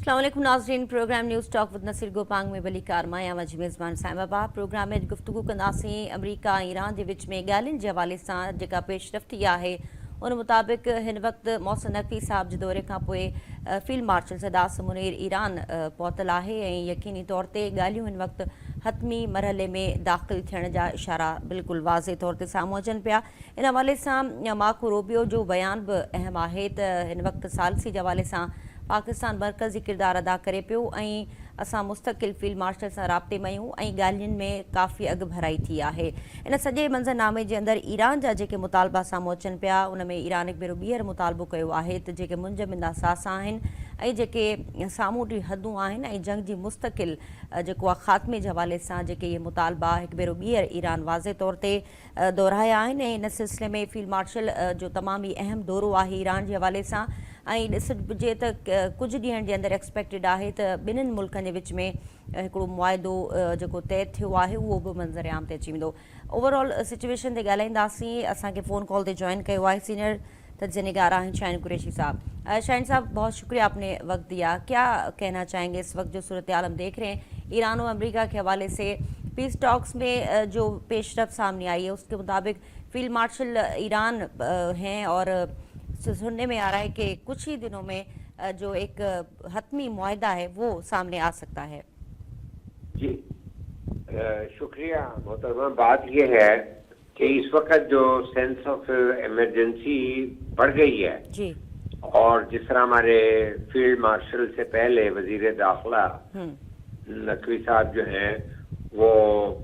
अस्सलाम वालेकुम नाज़रीन। Program news talk with Naseer Gopang में वली कारमाया वजी मेज़बान साइमाबा। प्रोग्राम में गुफ्तगू कंदासीं अमरीका ईरान के विच में ॻाल्हियुनि जे हवाले सां जेका पेशरफ़्ती आहे उन मुताबिक़ हिन वक़्तु मोहसिन नक़वी साहब जे दौरे खां पोइ फील्ड मार्शल सदास मुनीर ईरान पहुतल आहे ऐं यकीनी तौर ते ॻाल्हियूं हिन वक़्तु हतमी मरहले में दाख़िल थियण जा इशारा बिल्कुलु वाज़े तौर ते साम्हूं अचनि पिया। इन हवाले सां मार्को रूबियो जो बयान बि अहम आहे त हिन वक़्तु सालसी जे हवाले सां पाकिस्तान मरकज़ी किरदारु अदा करे पियो ऐं असां मुस्तक़िल फील्ड मार्शल सां राब्ते में आहियूं ऐं ॻाल्हियुनि में काफ़ी अॻु भराई थी आहे। इन सॼे मंज़रनामे जे अंदरि ईरान जा जेके मुतालबा साम्हूं अचनि पिया उन में ईरान हिकु भेरो ॿीहर मुतालबो कयो आहे त जेके मुंजमिद असास आहिनि ऐं जेके सामूंडी हदूं आहिनि ऐं जंग जी मुस्तक़िल जेको आहे ख़ात्मे जे हवाले सां जेके इहे मुतालबा हिकु भेरो ॿीहर ईरान वाज़े तौर ते दोहिराया आहिनि ऐं इन सिलसिले में फील्ड मार्शल जो तमामु ई अहम दौरो आहे ईरान जे हवाले सां ऐं ॾिसजे त कुझु ॾींहंनि जे अंदरि एक्सपेक्टेड आहे त ॿिन्हिनि मुल्कनि जे विच में हिकिड़ो मुआइदो जेको तइ थियो आहे उहो बि मंज़र आम ते अची वेंदो। ओवरऑल सिचुएशन ते ॻाल्हाईंदासीं। असांखे फ़ोन कॉल ते जॉइन कयो आहे सीनियर तजज़ियेगार आहिनि शाहीन कुरैशी साहब। शाहीन साहब, बहुत शुक्रिया आपने वक्त दिया। क्या कहना चाहेंगे इस वक्त जो सूरत हाल हम देख रहे हैं ईरान और अमेरिका के हवाले से पीस टॉक्स में जो पेशरफ सामने आई है उसके मुताबिक फील्ड मार्शल ईरान हैं और सुनने में आ रहा है कि कुछ ही दिनों में जो एक हतमी मुआहदा है वो सामने आ सकता है। जी शुक्रिया मोहतरमा। बात ये है कि इस वक्त जो सेंस ऑफ इमरजेंसी बढ़ गई है जी, और जिस तरह हमारे फील्ड मार्शल से पहले वजीर दाखिला नकवी साहब जो हैं वो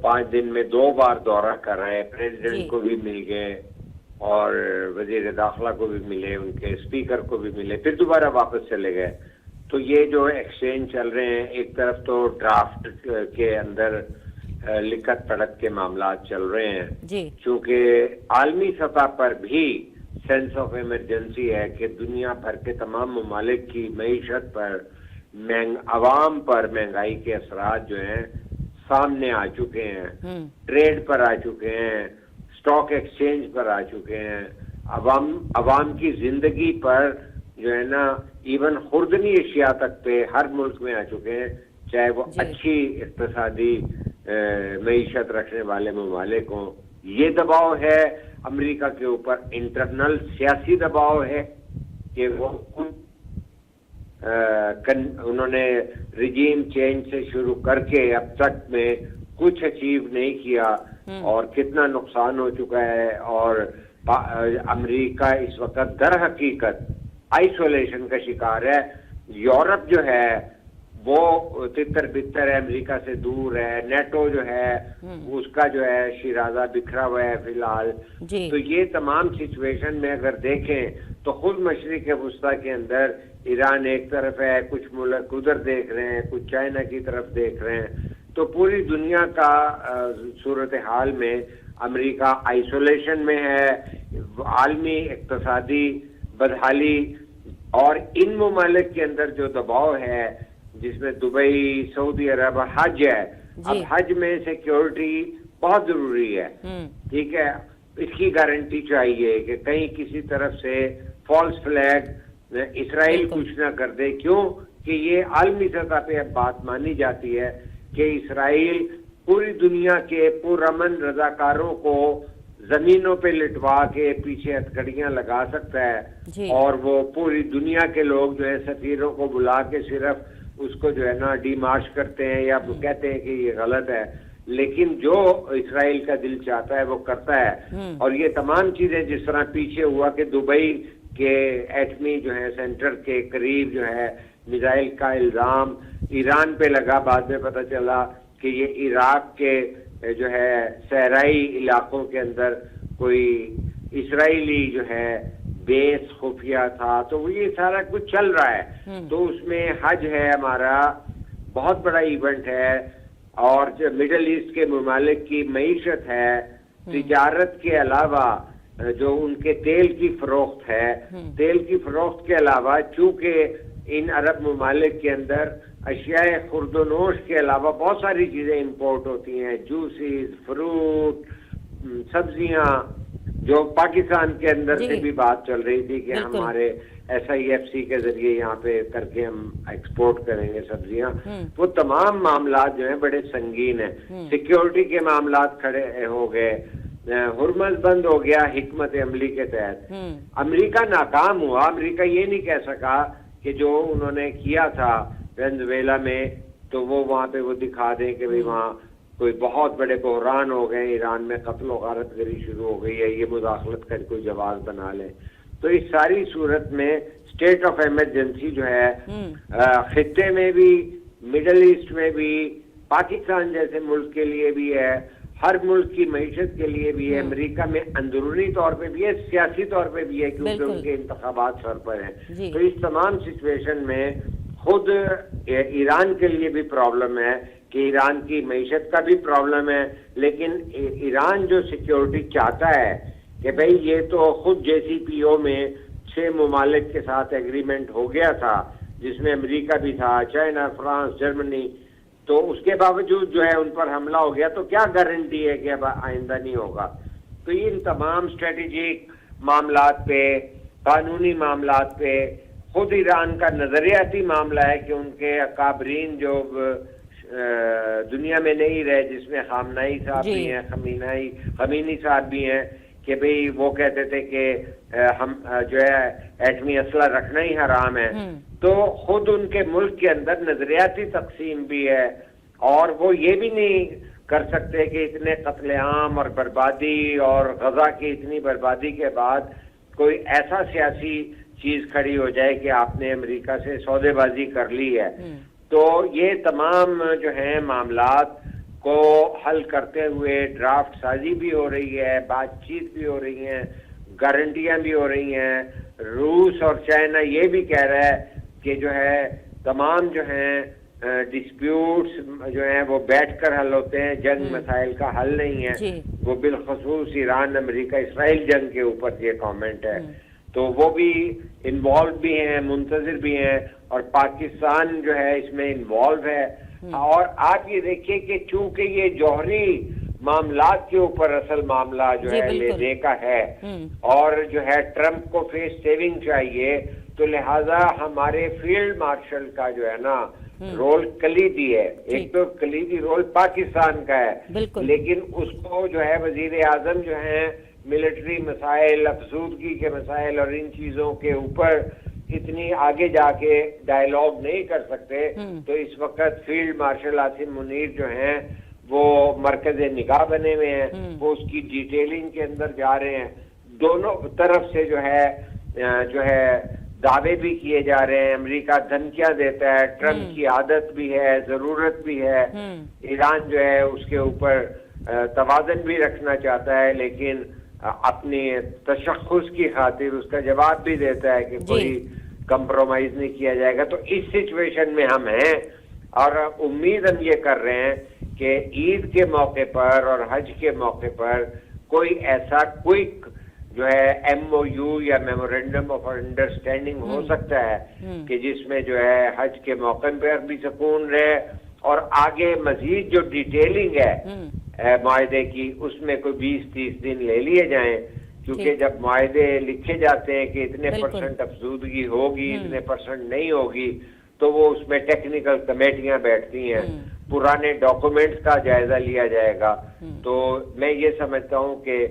5 दिन में 2 बार दौरा कर रहे हैं, प्रेसिडेंट को भी मिल गए और वजीर दाखिला को भी मिले, उनके स्पीकर को भी मिले, फिर दोबारा वापस चले गए। तो ये जो एक्सचेंज चल रहे हैं, एक तरफ तो ड्राफ्ट के अंदर लिखत पढ़त के मामला चल रहे हैं क्योंकि आलमी सतह पर भी सेंस ऑफ इमरजेंसी है कि दुनिया भर के तमाम ममालिक की मईशत पर अवाम पर महंगाई के असरात जो हैं सामने आ चुके हैं, ट्रेड पर आ चुके हैं, स्टॉक एक्सचेंज पर आ चुके हैं, अवाम की जिंदगी पर जो है ना इवन खुर्दनी अशिया तक पे हर मुल्क में आ चुके हैं, चाहे वो अच्छी इक्तिसादी मईशत रखने वाले ममालिक हों। ये दबाव है अमेरिका के ऊपर, इंटरनल सियासी दबाव है कि वो उन्होंने रिजीम चेंज से शुरू करके अब तक में कुछ अचीव नहीं किया और कितना नुकसान हो चुका है। और अमेरिका इस वक्त दर हकीकत आइसोलेशन का शिकार है। यूरोप जो है वो तितर बितर है, अमेरिका से दूर है, नेटो जो है उसका जो है शिराजा बिखरा हुआ है फिलहाल। तो ये तमाम सिचुएशन में अगर देखें तो खुद मशरिक वस्ता के अंदर ईरान एक तरफ है, कुछ मुल्क उधर देख रहे हैं, कुछ चाइना की तरफ देख रहे हैं। तो पूरी दुनिया का सूरत हाल में अमेरिका आइसोलेशन में है, आलमी इक्तिसादी बदहाली और इन ममालिक के अंदर जो दबाव है जिसमें दुबई, सऊदी अरब, हज है। अब हज में सिक्योरिटी बहुत जरूरी है, ठीक है, इसकी गारंटी चाहिए कि कहीं किसी तरफ से फॉल्स फ्लैग इसराइल कुछ ना कर दे। क्यों कि ये आलमी सतह पे अब बात मानी जाती है कि इसराइल पूरी दुनिया के पुरअमन रजाकारों को जमीनों पे लिटवा के पीछे हथकड़ियां लगा सकता है और वो पूरी दुनिया के लोग जो है सफीरों को बुला के सिर्फ उसको जो है ना डीमार्च करते हैं या कहते हैं कि ये गलत है, लेकिन जो इसराइल का दिल चाहता है वो करता है। और ये तमाम चीजें जिस तरह पीछे हुआ कि दुबई के एटमी जो है सेंटर के करीब जो है मिसाइल का इल्जाम ईरान पे लगा, बाद में पता चला कि ये इराक के जो है सहराई इलाकों के अंदर कोई इसराइली जो है बेस खुफिया था। तो ये सारा कुछ चल रहा है। तो उसमें हज है हमारा बहुत बड़ा इवेंट है और जो मिडल ईस्ट के ममालिक की मईशत है, तिजारत के अलावा जो उनके तेल की फरोख्त है, तेल की फरोख्त के अलावा चूंकि इन अरब ममालिक के अंदर अशियाए खुर्दनोश के अलावा बहुत सारी चीजें इंपोर्ट होती हैं, जूसेस, फ्रूट, सब्जियां, जो पाकिस्तान के अंदर से भी बात चल रही थी कि हमारे SIFC کے ذریعے یہاں پہ کر کے ہم ایکسپورٹ کریں گے سبزیاں. وہ تمام معاملات جو ہیں بڑے سنگین ہیں. سیکیورٹی کے معاملات کھڑے ہو گئے, ہرمز بند ہو گیا حکمت عملی کے تحت. امریکہ ناکام ہوا. امریکہ یہ نہیں کہہ سکا کہ جو انہوں نے کیا تھا وینزویلا میں تو وہ وہاں پہ وہ دکھا دیں کہ وہاں کوئی بہت بڑے بحران ہو گئے, ایران میں قتل و غارت گری شروع ہو گئی ہے, یہ مداخلت کر کوئی جواز بنا لے. تو اس ساری صورت میں اسٹیٹ آف ایمرجنسی جو ہے خطے میں بھی, مڈل ایسٹ میں بھی, پاکستان جیسے ملک کے لیے بھی ہے, ہر ملک کی معیشت کے لیے بھی ہے, امریکہ میں اندرونی طور پہ بھی ہے, سیاسی طور پہ بھی ہے کیونکہ ان کے انتخابات سر پر ہیں. تو اس تمام سچویشن میں خود ایران کے لیے بھی پرابلم ہے کہ ایران کی معیشت کا بھی پرابلم ہے, لیکن ایران جو سیکیورٹی چاہتا ہے کہ بھئی یہ تو خود JCPOA میں 6 ممالک کے ساتھ ایگریمنٹ ہو گیا تھا جس میں امریکہ بھی تھا, چائنا, فرانس, جرمنی, تو اس کے باوجود جو ہے ان پر حملہ ہو گیا. تو کیا گارنٹی ہے کہ اب آئندہ نہیں ہوگا؟ تو ان تمام اسٹریٹجک معاملات پہ, قانونی معاملات پہ, خود ایران کا نظریاتی معاملہ ہے کہ ان کے اکابرین جو دنیا میں نہیں رہے, جس میں خامنائی صاحب بھی ہیں, خمینی صاحب بھی ہیں, کہ بھئی وہ کہتے تھے کہ ہم جو ہے ایٹمی اسلحہ رکھنا ہی حرام ہے. تو خود ان کے ملک کے اندر نظریاتی تقسیم بھی ہے, اور وہ یہ بھی نہیں کر سکتے کہ اتنے قتل عام اور بربادی اور غزہ کی اتنی بربادی کے بعد کوئی ایسا سیاسی چیز کھڑی ہو جائے کہ آپ نے امریکہ سے سودے بازی کر لی ہے. تو یہ تمام جو ہیں معاملات کو حل کرتے ہوئے ڈرافٹ سازی بھی ہو رہی ہے, بات چیت بھی ہو رہی ہیں, گارنٹیاں بھی ہو رہی ہیں. روس اور چائنا یہ بھی کہہ رہا ہے کہ جو ہے تمام جو ہیں ڈسپیوٹس جو ہیں وہ بیٹھ کر حل ہوتے ہیں, جنگ مسائل کا حل نہیں ہے. وہ بالخصوص ایران امریکہ اسرائیل جنگ کے اوپر یہ کامنٹ ہے. تو وہ بھی انوالو بھی ہیں, منتظر بھی ہیں, اور پاکستان جو ہے اس میں انوالو ہے. اور آپ یہ دیکھیے کہ چونکہ یہ جوہری معاملات کے اوپر اصل معاملہ جو ہے لینے کا ہے, اور جو ہے ٹرمپ کو فیس سیونگ چاہیے, تو لہٰذا ہمارے فیلڈ مارشل کا جو ہے نا رول کلیدی ہے. ایک تو کلیدی رول پاکستان کا ہے, لیکن اس کو جو ہے وزیر اعظم جو ہیں ملٹری مسائل, افزودگی کے مسائل اور ان چیزوں کے اوپر اتنی آگے جا کے ڈائیلاگ نہیں کر سکتے. تو اس وقت فیلڈ مارشل عاصم منیر جو ہیں وہ مرکز نگاہ بنے ہوئے ہیں, وہ اس کی ڈیٹیلنگ کے اندر جا رہے ہیں. دونوں طرف سے جو ہے دعوے بھی کیے جا رہے ہیں. امریکہ دھمکیاں دیتا ہے, ٹرمپ کی عادت بھی ہے, ضرورت بھی ہے. ایران جو ہے اس کے اوپر توازن بھی رکھنا چاہتا ہے, لیکن اپنی تشخص کی خاطر اس کا جواب بھی دیتا ہے کہ کوئی کمپرومائز نہیں کیا جائے گا. تو اس سچویشن میں ہم ہیں, اور امید ہم یہ کر رہے ہیں کہ عید کے موقع پر اور حج کے موقع پر کوئی ایسا کوئک جو ہے MOU یا میمورینڈم آف انڈرسٹینڈنگ ہو سکتا ہے کہ جس میں جو ہے حج کے موقع پر بھی سکون رہے, اور آگے مزید جو ڈیٹیلنگ ہے معاہدے کی اس میں کوئی 20-30 دن لے لیے جائیں, کیونکہ جب معاہدے لکھے جاتے ہیں کہ اتنے % افزودگی ہوگی, اتنے % نہیں ہوگی, تو وہ اس میں ٹیکنیکل کمیٹیاں بیٹھتی ہیں, پرانے ڈاکومنٹس کا جائزہ لیا جائے گا. تو میں یہ سمجھتا ہوں کہ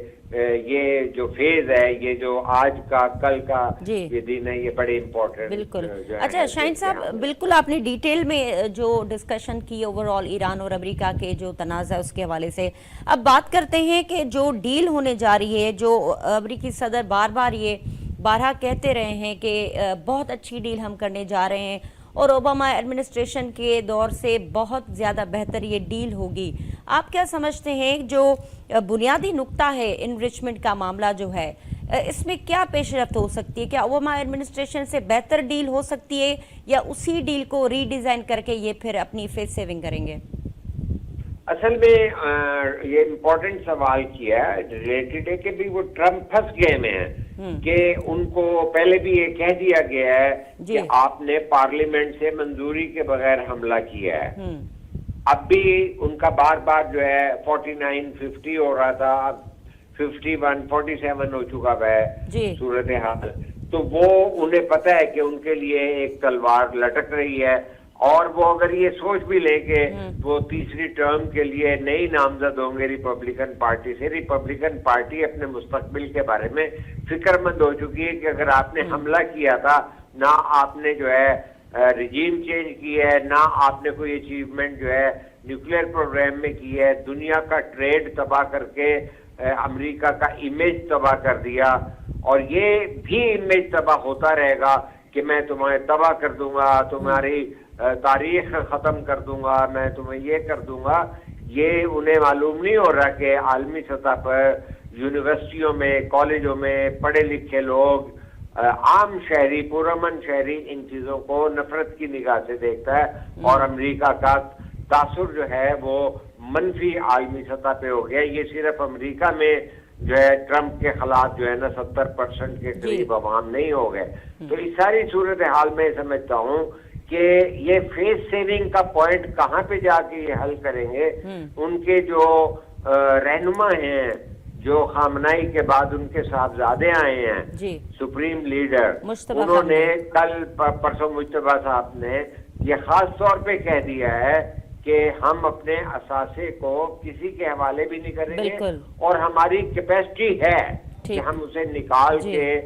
یہ جو فیز ہے, یہ جو آج کا کل کا یہ دن ہے, یہ بڑے امپورٹنٹ. بالکل. اچھا شاہین صاحب, بالکل آپ نے ڈیٹیل میں جو ڈسکشن کی اوور آل ایران اور امریکہ کے جو تنازع اس کے حوالے سے, اب بات کرتے ہیں کہ جو ڈیل ہونے جا رہی ہے, جو امریکی صدر بار بار یہ بارہا کہتے رہے ہیں کہ بہت اچھی ڈیل ہم کرنے جا رہے ہیں, اور اوباما ایڈمنسٹریشن کے دور سے بہت زیادہ بہتر یہ ڈیل ہوگی. آپ کیا سمجھتے ہیں جو بنیادی نقطہ ہے انریچمنٹ کا معاملہ جو ہے, اس میں کیا پیش رفت ہو سکتی ہے؟ کیا اوباما ایڈمنسٹریشن سے بہتر ڈیل ہو سکتی ہے, یا اسی ڈیل کو ری ڈیزائن کر کے یہ پھر اپنی فیس سیونگ کریں گے؟ اصل میں یہ امپورٹنٹ سوال کیا ہے, ریلیٹڈ ہے کہ بھی وہ ٹرمپ پھنس گئے میں ہیں کہ ان کو پہلے بھی یہ کہہ دیا گیا ہے کہ آپ نے پارلیمنٹ سے منظوری کے بغیر حملہ کیا ہے. اب بھی ان کا بار بار جو ہے 49-50 ہو رہا تھا, اب 51-47 ہو چکا ہے صورتحال. تو وہ انہیں پتہ ہے کہ ان کے لیے ایک تلوار لٹک رہی ہے، اور وہ اگر یہ سوچ بھی لیں کہ وہ تیسری ٹرم کے لیے نئی نامزد ہوں گے ریپبلکن پارٹی سے، ریپبلکن پارٹی اپنے مستقبل کے بارے میں فکر مند ہو چکی ہے کہ اگر آپ نے حملہ کیا تھا، نہ آپ نے جو ہے رجیم چینج کی ہے، نہ آپ نے کوئی اچیومنٹ جو ہے نیوکلیئر پروگرام میں کی ہے، دنیا کا ٹریڈ تباہ کر کے امریکہ کا امیج تباہ کر دیا، اور یہ بھی امیج تباہ ہوتا رہے گا کہ میں تمہیں تباہ کر دوں گا، تمہاری تاریخ ختم کر دوں گا، میں تمہیں یہ کر دوں گا. یہ انہیں معلوم نہیں ہو رہا کہ عالمی سطح پر یونیورسٹیوں میں، کالجوں میں پڑھے لکھے لوگ، عام شہری، پرامن شہری ان چیزوں کو نفرت کی نگاہ سے دیکھتا ہے، اور امریکہ کا تاثر جو ہے وہ منفی عالمی سطح پہ ہو گیا. یہ صرف امریکہ میں جو ہے ٹرمپ کے خلاف جو ہے نا 70% کے قریب عوام نہیں ہو گئے. تو اس ساری صورتحال میں سمجھتا ہوں کہ یہ فیس سیونگ کا پوائنٹ کہاں پہ جا کے یہ حل کریں گے. ان کے جو رہنما ہیں، جو خامنائی کے بعد ان کے صاحبزادے آئے ہیں، سپریم لیڈر، انہوں نے کل پرسوں مجتبیٰ صاحب نے یہ خاص طور پہ کہہ دیا ہے کہ ہم اپنے اثاثے کو کسی کے حوالے بھی نہیں کریں گے، اور ہماری کیپیسٹی ہے کہ ہم اسے نکال کے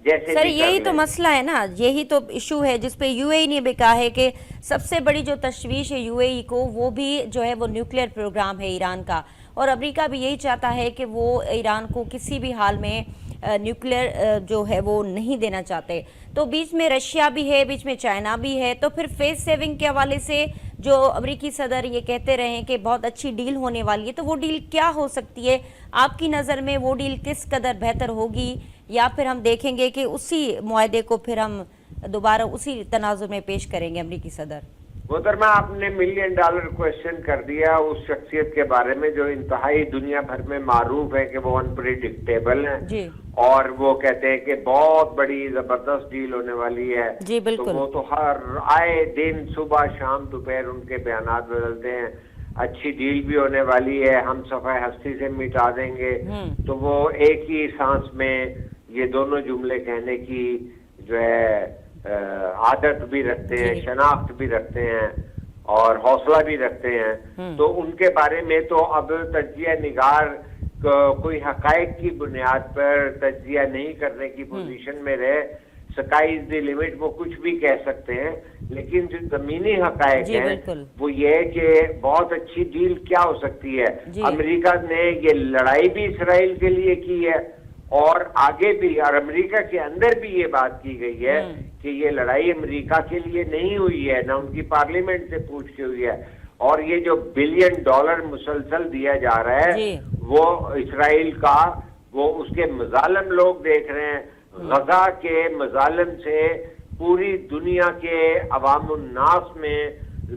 جیسے. سر یہی تو مسئلہ ہے نا، یہی تو ایشو ہے جس پہ یو اے ای نے بھی کہا ہے کہ سب سے بڑی جو تشویش ہے یو اے ای کو، وہ بھی جو ہے وہ نیوکلیئر پروگرام ہے ایران کا، اور امریکہ بھی یہی چاہتا ہے کہ وہ ایران کو کسی بھی حال میں نیوکلیئر جو ہے وہ نہیں دینا چاہتے. تو بیچ میں رشیا بھی ہے، بیچ میں چائنا بھی ہے، تو پھر فیس سیونگ کے حوالے سے جو امریکی صدر یہ کہتے رہے ہیں کہ بہت اچھی ڈیل ہونے والی ہے، تو وہ ڈیل کیا ہو سکتی ہے آپ کی نظر میں؟ وہ ڈیل کس قدر بہتر ہوگی، یا پھر ہم دیکھیں گے کہ اسی معاہدے کو پھر ہم دوبارہ اسی تناظر میں پیش کریں گے امریکی صدر؟ محترمہ، آپ نے $1 ملین کویسچن کر دیا اس شخصیت کے بارے میں جو انتہائی دنیا بھر میں معروف ہے کہ وہ انپریڈکٹیبل ہیں، اور وہ کہتے ہیں کہ بہت بڑی زبردست ڈیل ہونے والی ہے. تو وہ تو ہر آئے دن صبح شام دوپہر ان کے بیانات بدلتے ہیں. اچھی ڈیل بھی ہونے والی ہے، ہم صفحہ ہستی سے مٹا دیں گے. تو وہ ایک ہی سانس میں یہ دونوں جملے کہنے کی جو ہے عادت بھی رکھتے ہیں، شناخت بھی رکھتے ہیں، اور حوصلہ بھی رکھتے ہیں. تو ان کے بارے میں تو اب تجزیہ نگار کوئی حقائق کی بنیاد پر تجزیہ نہیں کرنے کی پوزیشن میں رہے. سکائی از دی لمٹ، وہ کچھ بھی کہہ سکتے ہیں، لیکن جو زمینی حقائق ہیں وہ یہ کہ بہت اچھی ڈیل کیا ہو سکتی ہے. امریکہ نے یہ لڑائی بھی اسرائیل کے لیے کی ہے، اور آگے بھی، اور امریکہ کے اندر بھی یہ بات کی گئی ہے کہ یہ لڑائی امریکہ کے لیے نہیں ہوئی ہے، نہ ان کی پارلیمنٹ سے پوچھ کے ہوئی ہے. اور یہ جو $1 بلین مسلسل دیا جا رہا ہے وہ اسرائیل کا، وہ اس کے مظالم لوگ دیکھ رہے ہیں. غزہ کے مظالم سے پوری دنیا کے عوام الناس میں،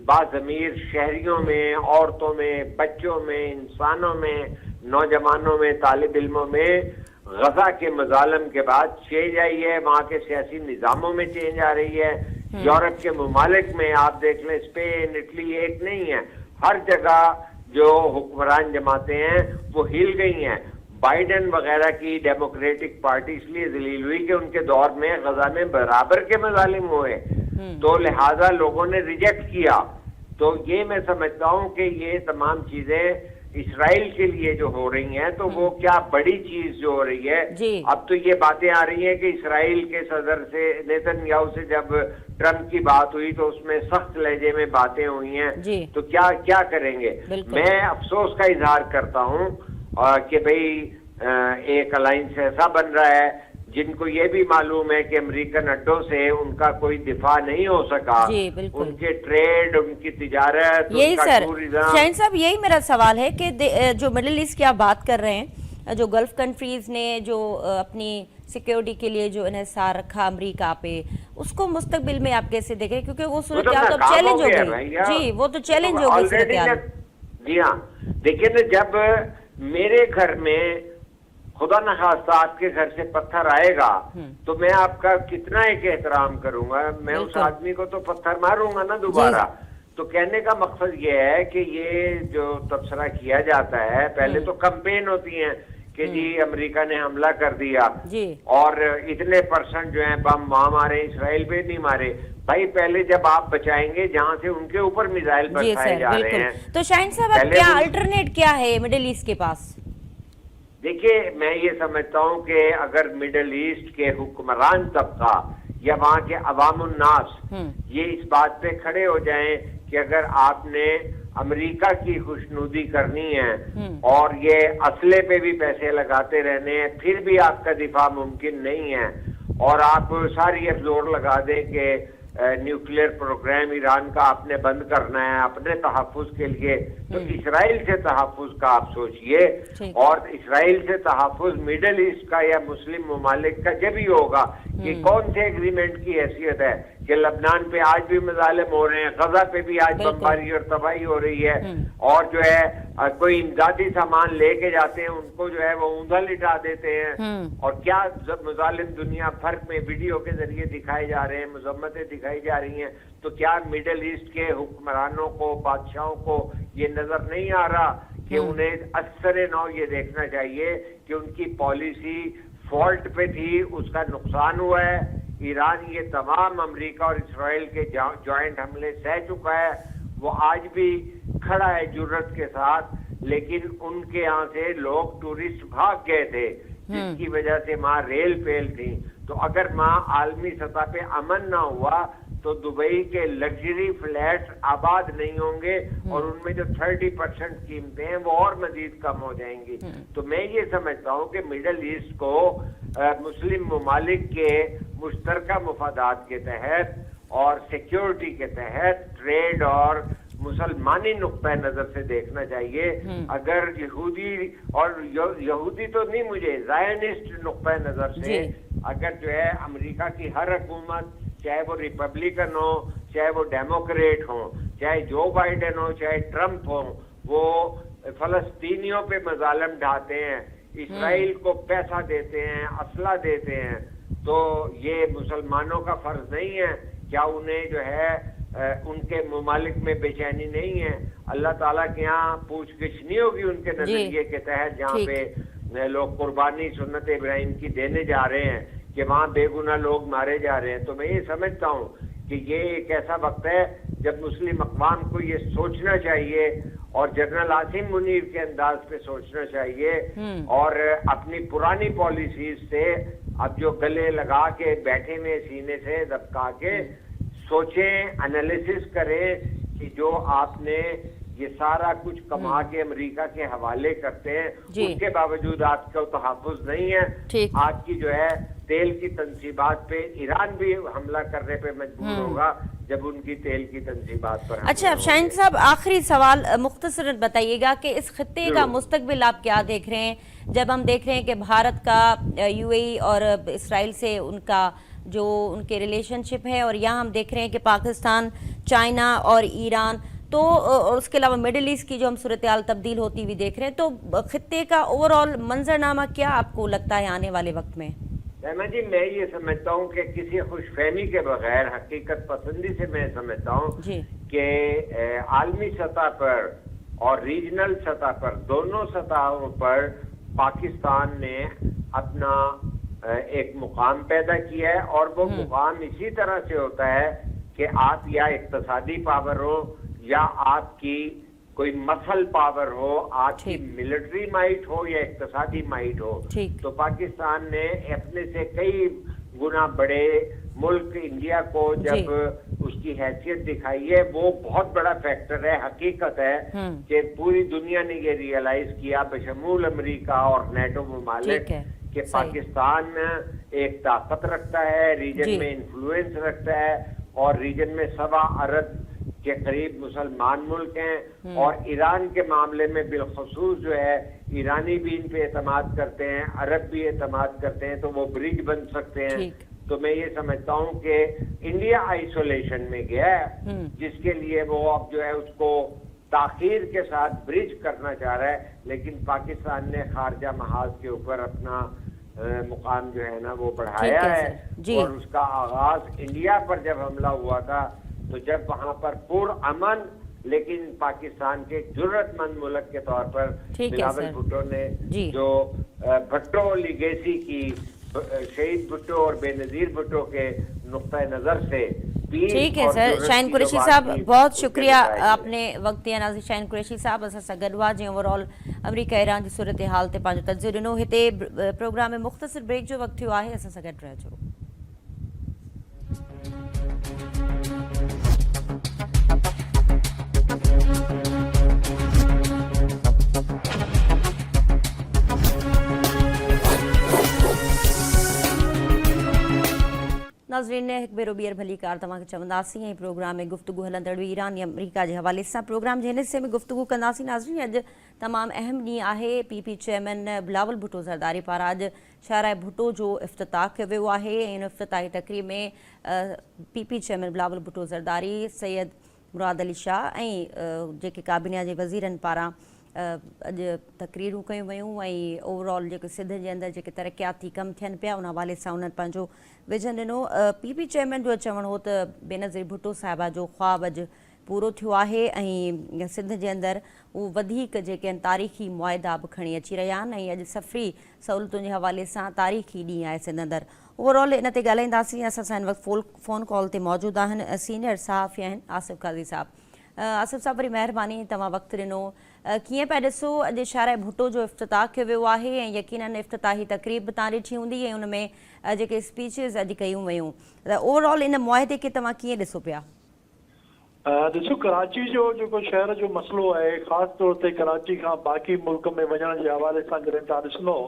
باضمیر شہریوں میں، عورتوں میں، بچوں میں، انسانوں میں، نوجوانوں میں، طالب علموں میں غزہ کے مظالم کے بعد چینج آئی ہے. وہاں کے سیاسی نظاموں میں چینج آ رہی ہے. یورپ کے ممالک میں آپ دیکھ لیں، اسپین، اٹلی ایک نہیں ہے، ہر جگہ جو حکمران جماعتیں ہیں وہ ہل گئی ہیں. بائیڈن وغیرہ کی ڈیموکریٹک پارٹی اس لیے ذلیل ہوئی کہ ان کے دور میں غزہ میں برابر کے مظالم ہوئے، تو لہذا لوگوں نے ریجیکٹ کیا. تو یہ میں سمجھتا ہوں کہ یہ تمام چیزیں اسرائیل کے لیے جو ہو رہی ہیں تو وہ کیا بڑی چیز جو ہو رہی ہے. اب تو یہ باتیں آ رہی ہیں کہ اسرائیل کے صدر سے، نیتن یاہو سے جب ٹرمپ کی بات ہوئی تو اس میں سخت لہجے میں باتیں ہوئی ہیں. تو کیا کریں گے؟ میں افسوس کا اظہار کرتا ہوں کہ بھئی ایک الائنس ایسا بن رہا ہے جن کو یہ بھی معلوم ہے کہ امریکن اڈوں سے ان کا کوئی دفاع نہیں ہو سکا. ان کے ٹریڈ، ان کی تجارت، یہی سر شاہین صاحب، یہی میرا سوال ہے کہ جو مڈل ایسٹ کی آپ بات کر رہے ہیں، جو گلف کنٹریز نے جو اپنی سیکیورٹی کے لیے جو انحصار رکھا امریکہ پہ، اس کو مستقبل میں آپ کیسے دیکھیں؟ کیونکہ وہ صورتحال تو چیلنج ہو گئی. جی وہ تو چیلنج ہو گئی صورتحال. جی ہاں، دیکھیں نا، جب میرے گھر میں خدا نخواستہ آپ کے گھر سے پتھر آئے گا تو میں آپ کا کتنا ایک احترام کروں گا. میں اس آدمی کو تو پتھر ماروں گا نا دوبارہ. تو کہنے کا مقصد یہ ہے کہ یہ جو تبصرہ کیا جاتا ہے، پہلے تو کمپین ہوتی ہیں کہ جی امریکہ نے حملہ کر دیا جی اور اتنے % جو ہیں بم وہاں مارے، اسرائیل پہ نہیں مارے. بھائی پہلے جب آپ بچائیں گے جہاں سے ان کے اوپر میزائل برسائے جا رہے ہیں. تو شاہین صاحب اب کیا الٹرنیٹ کیا ہے مڈل ایسٹ کے پاس؟ دیکھیے میں یہ سمجھتا ہوں کہ اگر مڈل ایسٹ کے حکمران طبقہ یا وہاں کے عوام الناس یہ اس بات پہ کھڑے ہو جائیں کہ اگر آپ نے امریکہ کی خوشنودی کرنی ہے اور یہ اسلحے پہ بھی پیسے لگاتے رہنے ہیں پھر بھی آپ کا دفاع ممکن نہیں ہے، اور آپ ساری زور لگا دیں کہ نیوکلیئر پروگرام ایران کا آپ نے بند کرنا ہے اپنے تحفظ کے لیے، تو اسرائیل سے تحفظ کا آپ سوچئے. اور اسرائیل سے تحفظ مڈل ایسٹ کا یا مسلم ممالک کا جب ہی ہوگا کہ کون سے ایگریمنٹ کی حیثیت ہے کہ لبنان پہ آج بھی مظالم ہو رہے ہیں، غزہ پہ بھی آج بمباری اور تباہی ہو رہی ہے، اور جو ہے کوئی امدادی سامان لے کے جاتے ہیں ان کو جو ہے وہ اوندا لٹا دیتے ہیں، اور کیا مظالم دنیا بھر میں ویڈیو کے ذریعے دکھائے جا رہے ہیں، مذمتیں دکھائی جا رہی ہیں. تو کیا مڈل ایسٹ کے حکمرانوں کو، بادشاہوں کو یہ نظر نہیں آ رہا کہ انہیں اثر نو یہ دیکھنا چاہیے کہ ان کی پالیسی فالٹ پہ تھی، اس کا نقصان ہوا ہے. ایران یہ تمام امریکہ اور اسرائیل کے جوائنٹ حملے سہ چکا ہے، وہ آج بھی کھڑا ہے جرت کے ساتھ، لیکن ان کے یہاں سے لوگ ٹورسٹ بھاگ گئے تھے جس کی وجہ سے وہاں ریل فیل تھی. تو اگر وہاں عالمی سطح پہ امن نہ ہوا تو دبئی کے لگژری فلیٹس آباد نہیں ہوں گے اور ان میں جو 30% قیمتیں ہیں وہ اور مزید کم ہو جائیں گی. تو میں یہ سمجھتا ہوں کہ مڈل ایسٹ کو مسلم ممالک کے مشترکہ مفادات کے تحت اور سیکیورٹی کے تحت ٹریڈ اور مسلمانی نقطہ نظر سے دیکھنا چاہیے. اگر یہودی اور یہودی تو نہیں، مجھے زائنسٹ نقطہ نظر سے اگر جو ہے امریکہ کی ہر حکومت چاہے وہ ریپبلکن ہو، چاہے وہ ڈیموکریٹ ہوں، چاہے جو بائیڈن ہو، چاہے ٹرمپ ہو، وہ فلسطینیوں پہ مظالم ڈھاتے ہیں، اسرائیل کو پیسہ دیتے ہیں، اسلحہ دیتے ہیں، تو یہ مسلمانوں کا فرض نہیں ہے؟ کیا انہیں جو ہے ان کے ممالک میں بے چینی نہیں ہے؟ اللہ تعالیٰ کے یہاں پوچھ گچھ نہیں ہوگی ان کے نظریے کے تحت جہاں پہ لوگ قربانی سنت ابراہیم کی دینے جا رہے ہیں کہ وہاں بے گناہ لوگ مارے جا رہے ہیں. تو میں یہ سمجھتا ہوں کہ یہ ایک ایسا وقت ہے جب مسلم اقوام کو یہ سوچنا چاہیے اور جنرل عاصم منیر کے انداز پہ سوچنا چاہیے اور اپنی پرانی پالیسیز سے اب جو گلے لگا کے بیٹھے ہوئے سینے سے دبکا کے سوچیں، انالیسس کریں کہ جو آپ نے یہ سارا کچھ کما کے امریکہ کے حوالے کرتے ہیں اس کے باوجود آپ کا تحفظ نہیں ہے. آپ کی جو ہے تیل کی تنصیبات پہ ایران بھی حملہ کرنے پہ مجبور ہوگا جب ان کی تیل کی تنصیبات پر. اچھا شاہین صاحب آخری سوال مختصر بتائیے گا کہ اس خطے کا مستقبل آپ کیا دیکھ رہے ہیں جب ہم دیکھ رہے ہیں کہ بھارت کا یو اے ای اور اسرائیل سے ان کا جو ان کے ریلیشن شپ ہے، اور یہاں ہم دیکھ رہے ہیں کہ پاکستان، چائنا اور ایران، تو اس کے علاوہ مڈل ایسٹ کی جو ہم صورتحال تبدیل ہوتی ہوئی دیکھ رہے ہیں، تو خطے کا اوور آل منظرنامہ کیا آپ کو لگتا ہے آنے والے وقت میں؟ احمد جی میں یہ سمجھتا ہوں کہ کسی خوش فہمی کے بغیر حقیقت پسندی سے میں سمجھتا ہوں کہ عالمی سطح پر اور ریجنل سطح پر دونوں سطحوں پر پاکستان نے اپنا ایک مقام پیدا کیا ہے، اور وہ مقام اسی طرح سے ہوتا ہے کہ آپ یا اقتصادی پاور ہو یا آپ کی کوئی مسل پاور ہو، آپ کی ملٹری مائٹ ہو یا اقتصادی مائٹ ہو. تو پاکستان نے اپنے سے کئی گنا بڑے ملک انڈیا کو جب اس کی حیثیت دکھائی ہے، وہ بہت بڑا فیکٹر ہے. حقیقت ہے کہ پوری دنیا نے یہ ریئلائز کیا بشمول امریکہ اور نیٹو ممالک کہ پاکستان ایک طاقت رکھتا ہے، ریجن میں انفلوئنس رکھتا ہے، اور ریجن میں 7 ارب کے قریب مسلمان ملک ہیں، اور ایران کے معاملے میں بالخصوص جو ہے ایرانی بھی ان پہ اعتماد کرتے ہیں، عرب بھی اعتماد کرتے ہیں، تو وہ برج بن سکتے ہیں. تو میں یہ سمجھتا ہوں کہ انڈیا آئسولیشن میں گیا ہے جس کے لیے وہ اب جو ہے اس کو تاخیر کے ساتھ برج کرنا چاہ رہا ہے، لیکن پاکستان نے خارجہ محاذ کے اوپر اپنا مقام جو ہے نا وہ بڑھایا ہے. اور اس کا آغاز انڈیا پر جب حملہ ہوا تھا تو جب وہاں پر پر امن लेकिन पाकिस्तान के जुर्रतमंद मुल्क के तौर पर ठीक है बिलावल सर। भुट्टो ने जी। जो भुट्टो लीगेसी की, शहीद भुट्टो और बेनजीर भुट्टो के नुक्ता नजर से ठीक है और सर। जुर्रत शाहीन की कुरैशी जो साहब बात थी, बहुत उसके शुक्रिया नतीजे हैं। आपने वक्त दिया। नाज़रीन, शाहीन कुरैशी साहब असां सां गॾु हुआ जंहिं ओवरऑल अमरीका ईरान जी सूरत हाल ते पंहिंजो तजियो ॾिनो। हिते प्रोग्राम में मुख़्तसिर ब्रेक जो वक़्तु थियो आहे, असां सां गॾु रहिजो। नाज़रीन, हिकु भेरो ॿीहर भली कार तव्हांखे चवंदासीं ऐं प्रोग्राम में गुफ़्तगू हलंदड़ हुई ईरान या अमरीका जे हवाले सां। प्रोग्राम जे हिन हिसे में गुफ़्तगू कंदासीं। नाज़रीन, अॼु तमामु अहम ॾींहुं आहे। पीपी चेयरमैन बिलावल भुट्टो ज़रदारी पारां अॼु शाहराह भुट्टो जो इफ़्तिताह कयो वियो आहे ऐं इन इफ़्तिताही तक़रीब में पीपी चेयरमैन बिलावल भुट्टो ज़रदारी, सैयद मुराद अली शाह ऐं जेके काबिना जे वज़ीरनि पारां अॼु तक़रीरूं कयूं वयूं ऐं ओवरऑल जेके सिंध जे अंदरि जेके तरक़ियाती कम थियनि पिया उन हवाले सां उन्हनि पंहिंजो विजन ॾिनो। पीपी चेयरमैन जो चवणु हो त बेनज़ीर भुट्टो साहिबा जो ख़्वाबु अॼु पूरो थियो आहे ऐं सिंध जे अंदरि उहे वधीक जेके आहिनि तारीख़ी मुआहिदा बि खणी अची रहिया आहिनि ऐं अॼु सफ़री सहूलियतुनि जे हवाले सां तारीख़ी ॾींहुं आहे सिंध अंदरि। ओवरऑल इन ते ॻाल्हाईंदासीं। असां सां हिन वक़्तु फ़ोन कॉल ते मौजूदु आहिनि सीनियर सहाफ़ी आहिनि आसिफ़ काज़ी साहब। आसिफ़ साहब, वरी महिरबानी, तव्हां वक़्तु ॾिनो। कीअं पिया ॾिसो अॼु शाहराह भुट्टो जो इफ़्तिताह कयो वियो आहे ऐं यकीनन इफ़्तिताही तक़रीब बि तव्हां ॾिठी हूंदी ऐं उन में जेके स्पीचिस अॼु कयूं वयूं, त ओवरऑल इन मुआहिदे खे तव्हां कीअं ॾिसो पिया? ॾिसो, कराची जो जेको शहर जो मसइलो आहे, ख़ासि तौर ते कराची खां बाक़ी मुल्क में वञण जे हवाले सां जॾहिं तव्हां ॾिसंदो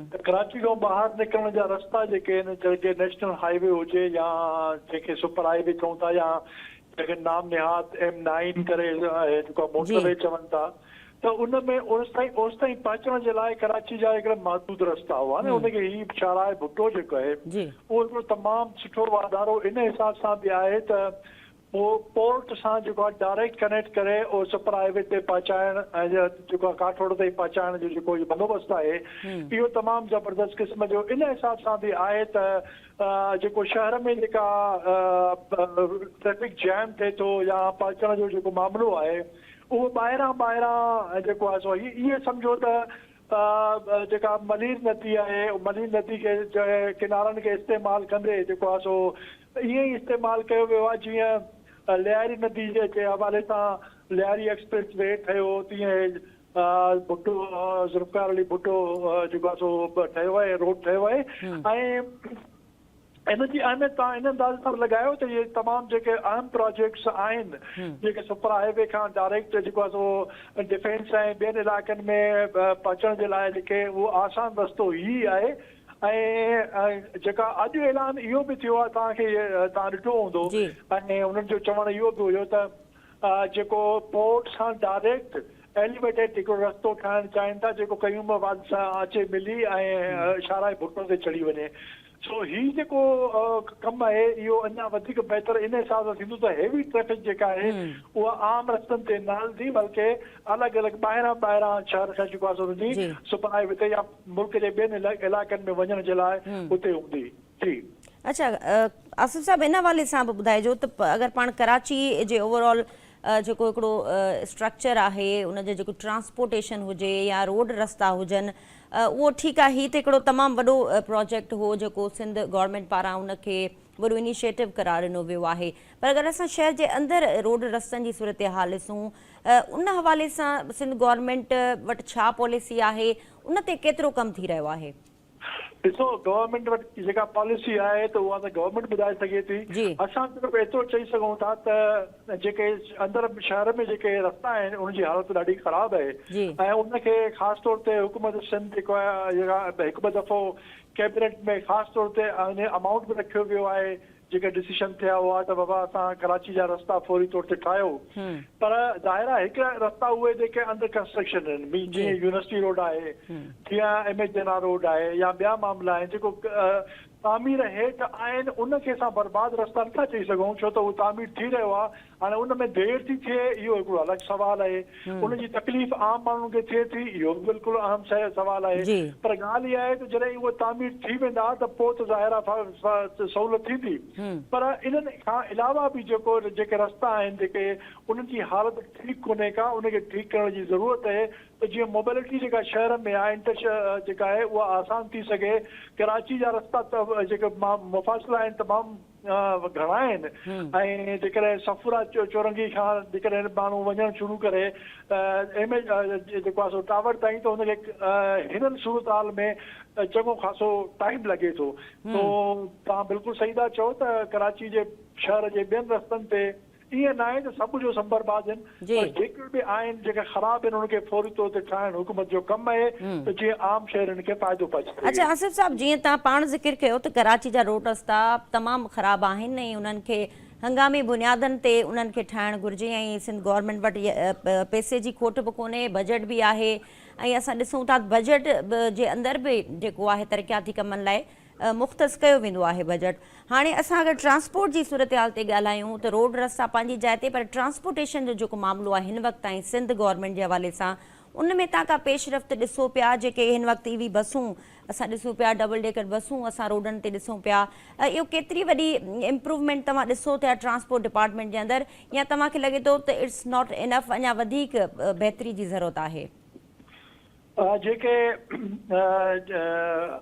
त कराची खां ॿाहिरि निकिरण जा रस्ता जेके आहिनि, जेके नेशनल हाईवे हुजे या जेके सुपर हाईवे चऊं था या जेके नाम निहात M9 करे जेको मोटरवे चवनि था, त उन में ओस ताईं पहुचण जे लाइ कराची जा हिकिड़ा महदूद रस्ता हुआ न, उनखे ही शाहराह भुट्टो जेको आहे उहो हिकिड़ो तमामु सुठो वाधारो इन हिसाब सां बि आहे त पोर्ट सां जेको आहे डायरेक्ट कनेक्ट करे उहो सुपर हाईवे ते पहुचाइण ऐं जेको आहे काठोड़ ताईं पहुचाइण जो जेको बंदोबस्तु आहे, इहो तमामु ज़बरदस्त क़िस्म जो इन हिसाब सां बि आहे त जेको शहर में जेका ट्रैफिक जैम थिए थो या पहुचण जो जेको मामिलो आहे उहो ॿाहिरां जेको आहे सो इहे सम्झो त जेका मलीर नदी आहे, मलीर नदी खे किनारनि खे इस्तेमालु कंदे जेको आहे सो ईअं ई इस्तेमालु कयो वियो आहे जीअं लियारी नदी जे हवाले सां लियारी एक्सप्रेस वे ठहियो, तीअं भुट्टो ज़ुल्फ़िकार अली भुट्टो जेको आहे सो ठहियो आहे, रोड ठहियो आहे। ऐं इन जी अहमियत तव्हां इन अंदाज़ सां लॻायो त इहे तमामु जेके अहम प्रोजेक्ट्स आहिनि जेके सुपर हाईवे खां डायरेक्ट जेको आहे सो डिफेंस ऐं ॿियनि इलाइक़नि में पहुचण जे लाइ जेके उहो आसान रस्तो ई आहे। ऐं जेका अॼु ऐलान इहो बि थियो आहे, तव्हां ॾिठो हूंदो ऐं उन्हनि जो चवणु इहो बि हुयो त जेको पोर्ट सां डायरेक्ट एलिवेटेड हिकिड़ो रस्तो ठाहिणु चाहिनि था जेको कयूं वाद सां अचे मिली ऐं शाहराह भुट्टो ते चढ़ी वञे। सो हीउ जेको कमु आहे इहो अञा वधीक बहितर इन हिसाब सां थींदो त हेवी ट्रैफिक जेका आहे उहा आम रस्तनि ते न हलंदी, बल्कि अलॻि अलॻि ॿाहिरां शहर खां जेको आहे सो हूंदी सुपर हाईवे ते या मुल्क जे ॿियनि इलाइक़नि में वञण जे लाइ उते हूंदी। जी अच्छा, आसिफ़ साहब, इन हवाले सां बि ॿुधाइजो त अगरि पाण कराची जे ओवरऑल जेको हिकिड़ो स्ट्रक्चर आहे, उनजो जेको ट्रांसपोर्टेशन हुजे या रोड रस्ता हुजनि, उहो ठीकु आहे। हीउ त हिकिड़ो तमामु वॾो प्रोजेक्ट हो जेको सिंध गवर्नमेंट पारां उनखे वॾो इनिशिएटिव करार ॾिनो वियो आहे, पर अगरि असां शहर जे अंदरि रोड रस्तनि जी सूरत हाल ॾिसूं, उन हवाले सां सिंध गवर्नमेंट वटि छा पॉलिसी आहे, उन ते केतिरो कमु थी रहियो आहे? ॾिसो, गवर्नमेंट वटि जेका पॉलिसी आहे त उहा त गवर्नमेंट ॿुधाए सघे थी। असां सिर्फ़ु एतिरो चई सघूं था त जेके अंदरि शहर में जेके रस्ता आहिनि उनजी हालत ॾाढी ख़राबु आहे ऐं उनखे ख़ासि तौर ते हुकूमत सिंध जेको आहे हिकु ॿ दफ़ो कैबिनेट में ख़ासि तौर ते अमाउंट बि रखियो वियो आहे, जेके डिसीशन थिया हुआ त बाबा असां कराची जा रस्ता फौरी तौर ते ठाहियो, पर ज़ाहिर आहे हिकिड़ा रस्ता उहे जेके अंडर कंस्ट्रक्शन आहिनि, जीअं यूनिवर्सिटी रोड आहे, जीअं MS जनाह रोड आहे या ॿिया मामला आहिनि जेको तामीर हेठि आहिनि उनखे असां बर्बाद रस्ता नथा चई सघूं, छो त उहो तामीर थी रहियो आहे। हाणे उन में देरि थी थिए इहो हिकिड़ो अलॻि सवाल आहे, उनजी तकलीफ़ आम माण्हुनि खे थिए थी इहो बि बिल्कुलु अहम सवाल आहे। पर ॻाल्हि इहा आहे त जॾहिं उहो तामीर थी वेंदा त पोइ त ज़ाहिर आहे सहूलियत थींदी। पर इन्हनि खां अलावा बि जेके रस्ता आहिनि जेके उन्हनि जी हालत ठीकु कोन्हे का, उनखे ठीकु करण जी ज़रूरत आहे त जीअं मोबिलिटी जेका शहर में आहे इंटर जेका आहे उहा आसान थी सघे। कराची जा रस्ता जेके मुफ़ासिला आहिनि तमामु घणा आहिनि ऐं जेकॾहिं सफ़ुरा चौरंगी खां जेकॾहिं माण्हू वञणु शुरू करे जेको आहे सो टावर ताईं त हुनखे हिननि सूरत हाल में चङो ख़ासो टाइम लॻे थो। तो तव्हां बिल्कुलु सही था चओ त कराची जे शहर जे ॿियनि रस्तनि ते ईअं न आहे त सभु जो बर्बाद आहिनि, पर जेके बि आहिनि जेके ख़राब आहिनि उनखे फौरी तौर ते ठाहिण हुकूमत जो कमु आहे त जीअं आम शहरनि खे फ़ाइदो पहुचे। अच्छा आसिफ साहब, जीअं तव्हां पाण ज़िक्र कयो त कराची जा रोड रस्ता तमामु ख़राब आहिनि ऐं उन्हनि खे हंगामी बुनियादनि ते उन्हनि खे ठाहिणु घुरिजे ऐं सिंध गवर्नमेंट वटि पैसे जी खोट बि कोन्हे, बजट बि आहे ऐं असां ॾिसूं था बजट जे अंदरि बि जेको आहे तरक़ियाती कमनि लाइ मुख़्तस कयो वेंदो आहे बजट। हाणे असां अगरि ट्रांसपोर्ट जी सूरत हाल ते ॻाल्हायूं त रोड रस्ता पंहिंजी जाइ ते, पर ट्रांसपोर्टेशन जो जेको मामिलो आहे हिन वक़्तु ताईं सिंध गवर्नमेंट जे हवाले सां उन में तव्हां का पेशरफ़्त ॾिसो पिया? जेके हिन वक़्तु ईवी बसूं असां ॾिसूं पिया, डबल डेकर बसूं असां रोडनि ते ॾिसूं पिया, इहो केतिरी वॾी इम्प्रूवमेंट तव्हां ॾिसो था ट्रांसपोर्ट डिपार्टमेंट जे अंदरि, या तव्हांखे लॻे थो त इट्स नॉट इनफ, अञा वधीक बहितरी जी ज़रूरत आहे? जेके